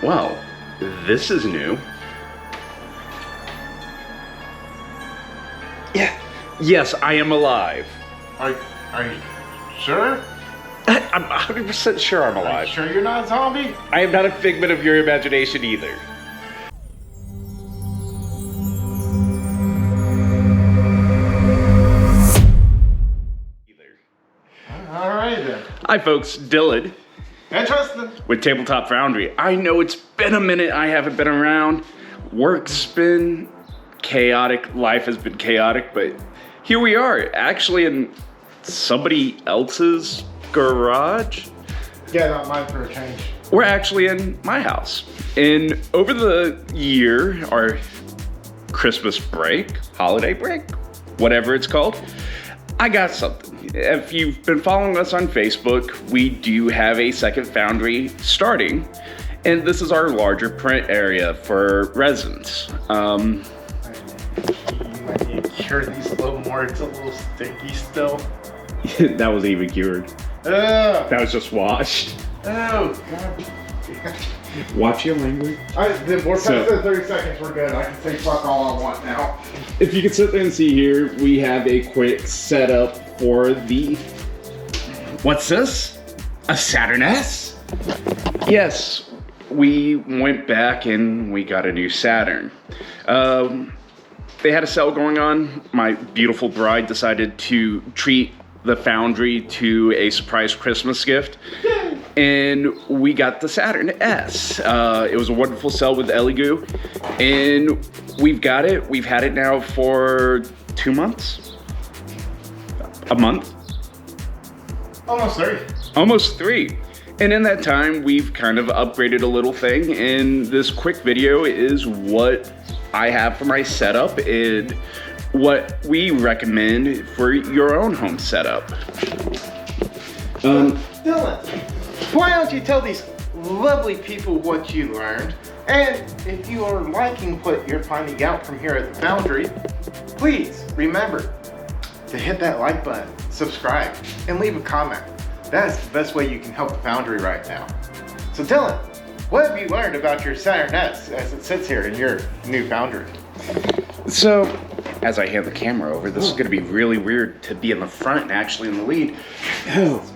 Well, this is new. Yes, I am alive. Are you sure? I'm 100% sure I'm Are you alive. sure you're not a zombie? I am not a figment of your imagination either. Alright then. Hi folks, Dylan Interesting. with Tabletop Foundry. I know it's been a minute I haven't been around. Work's been chaotic, life has been chaotic, but here we are, actually in somebody else's garage. Yeah, not mine for a change. We're actually in my house. And over the year, our Christmas break, holiday break, whatever it's called, I got something. If you've been following us on Facebook, we do have a second Foundry starting, and this is our larger print area for resins. You might need to cure these a little more. It's a little sticky still. That was even cured. Ugh. That was just washed. Oh, God. Watch your language. We're past So- the 30 seconds. We're good. I can say fuck all I want now. If you can sit there and see here, we have a quick setup for the... What's this? A Saturn S? Yes, we went back and we got a new Saturn. They had a sale going on. My beautiful bride decided to treat the Foundry to a surprise Christmas gift. And we got the Saturn S. It was a wonderful sale with Elegoo. And we've got it. We've had it now for 2 months. A month. Almost 30. Almost 3. And in that time, we've kind of upgraded a little thing. And this quick video is what I have for my setup and what we recommend for your own home setup. Dylan, why don't you tell these lovely people what you learned? And if you are liking what you're finding out from here at the Foundry, please remember to hit that like button, subscribe, and leave a comment. That is the best way you can help the Foundry right now. So Dylan, what have you learned about your Saturn S as it sits here in your new Foundry? So, as I hand the camera over, this is going to be really weird to be in the front and actually in the lead.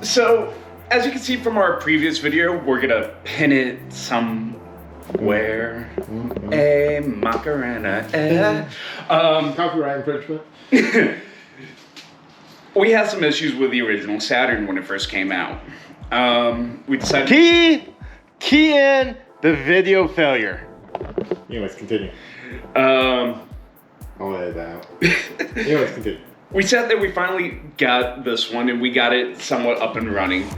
So, as you can see from our previous video, we're going to pin it somewhere. A Macarena. Copyright infringement. We had some issues with the original Saturn when it first came out. We decided... Key in the video failure. Anyways, continue. I'll edit that out. Anyways, continue. We said that we finally got this one and we got it somewhat up and running.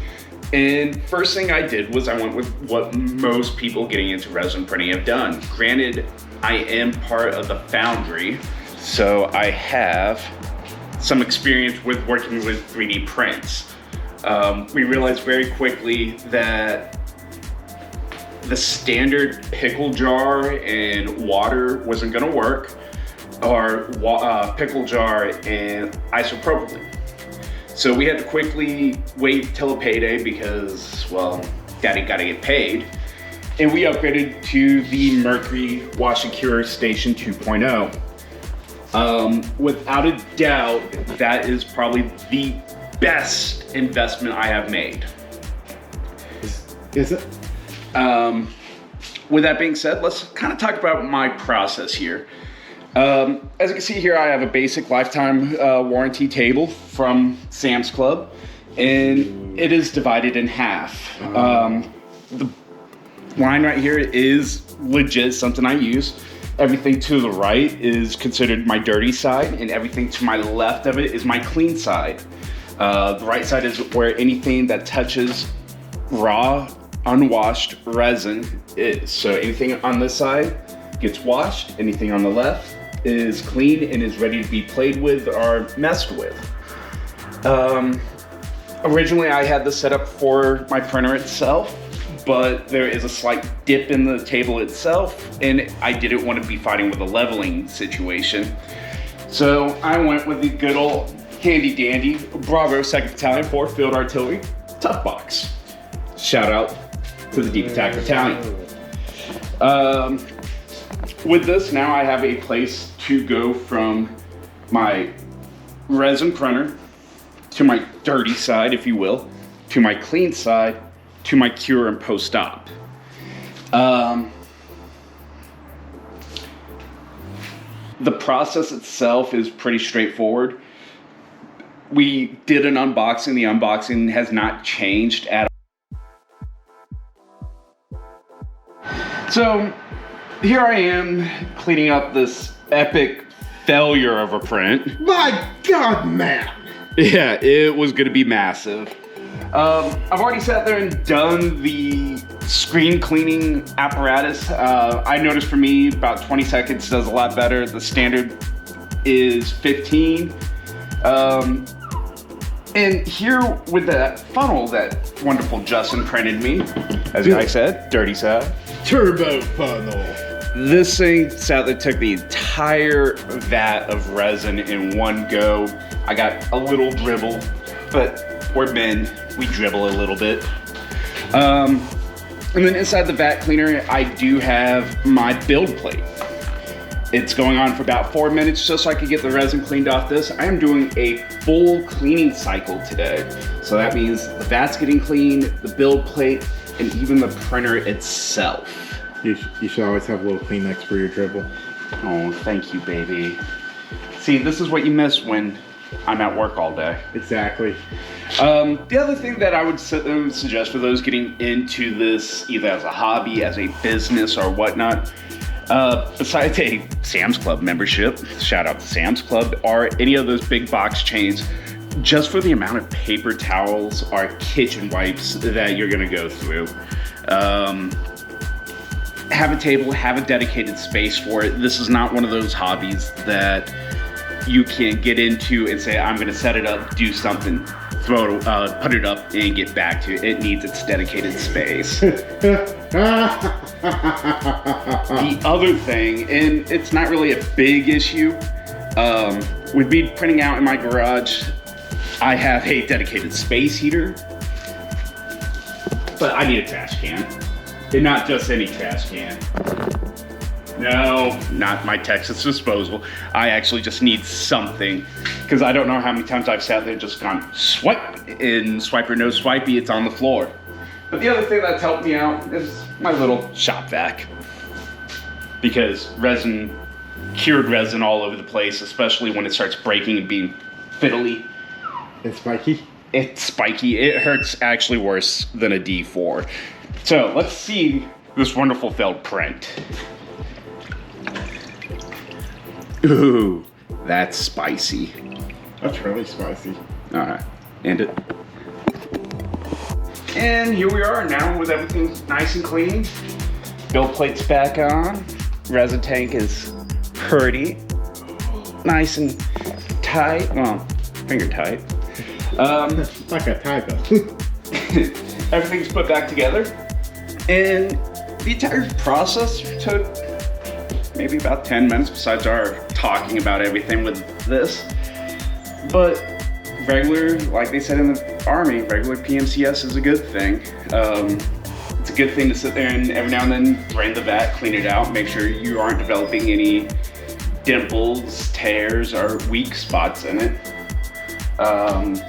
And first thing I did was I went with what most people getting into resin printing have done. Granted, I am part of the Foundry, so I have some experience with working with 3D prints. We realized very quickly that the standard pickle jar and water wasn't gonna work, or pickle jar and isopropylene. So we had to quickly wait till a payday because, well, daddy gotta get paid. And we upgraded to the Mercury Wash and Cure Station 2.0. Without a doubt, that is probably the best investment I have made. Is it? With that being said, let's kind of talk about my process here. As you can see here, I have a basic lifetime warranty table from Sam's Club, and it is divided in half. The line right here is legit something I use. Everything to the right is considered my dirty side, and everything to my left of it is my clean side. The right side is where anything that touches raw, unwashed resin is. So anything on this side gets washed, anything on the left is clean and is ready to be played with or messed with. Originally I had this set up for my printer itself, but there is a slight dip in the table itself, and I didn't want to be fighting with a leveling situation. So I went with the good old handy dandy Bravo 2nd Battalion 4th Field Artillery Tough Box. Shout out to the Deep Attack Battalion. With this, now I have a place to go from my resin printer to my dirty side, if you will, to my clean side, to my cure and post-op. The process itself is pretty straightforward. We did an unboxing. The unboxing has not changed at all. So here I am cleaning up this epic failure of a print. My God, man! Yeah, it was gonna be massive. I've already sat there and done the screen cleaning apparatus. I noticed for me about 20 seconds does a lot better. The standard is 15. And here with that funnel that wonderful Justin printed me, as I said, dirty side. Turbo funnel. This thing sadly took the entire vat of resin in one go. I got a little dribble, but we're men, we dribble a little bit. And then inside the vat cleaner, I do have my build plate. It's going on for about 4 minutes just so I can get the resin cleaned off this. I am doing a full cleaning cycle today. So that means the vat's getting cleaned, the build plate, and even the printer itself. You should always have a little Kleenex for your dribble. Oh, thank you, baby. See, this is what you miss when I'm at work all day. Exactly. The other thing that I would suggest for those getting into this, either as a hobby, as a business, or whatnot, besides a Sam's Club membership, shout out to Sam's Club, or any of those big box chains, just for the amount of paper towels or kitchen wipes that you're gonna go through. Have a table, have a dedicated space for it. This is not one of those hobbies that you can get into and say, I'm gonna set it up, do something, throw it, put it up and get back to it. It needs its dedicated space. The other thing, and it's not really a big issue, with me printing out in my garage, I have a dedicated space heater, but I need a trash can. And not just any trash can. No, not my Texas disposal. I actually just need something, because I don't know how many times I've sat there and just gone swipe, and swiper no swipey, it's on the floor. But the other thing that's helped me out is my little shop vac. Because resin, cured resin all over the place, especially when it starts breaking and being fiddly. It's spiky? It's spiky. It hurts actually worse than a D4. So let's see this wonderful felt print. Ooh, that's spicy. That's really spicy. All right, end it. And here we are now with everything nice and clean. Build plate's back on. Resin tank is pretty. Nice and tight. Well, finger tight. Like a typo. Everything's put back together. And the entire process took maybe about 10 minutes besides our talking about everything with this. But regular, like they said in the Army, regular PMCS is a good thing. It's a good thing to sit there and every now and then drain the vat, clean it out, make sure you aren't developing any dimples, tears, or weak spots in it.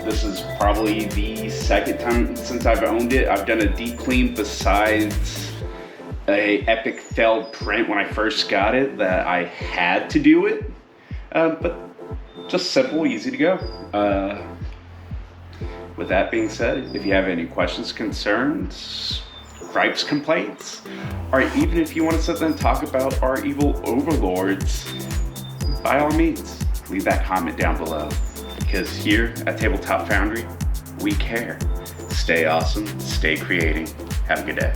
This is probably the second time since I've owned it. I've done a deep clean besides a epic failed print when I first got it that I had to do it. But just simple, easy to go. With that being said, if you have any questions, concerns, gripes, complaints, or even if you want to sit there and talk about our evil overlords, by all means, leave that comment down below. Because here at Tabletop Foundry, we care. Stay awesome, stay creating. Have a good day.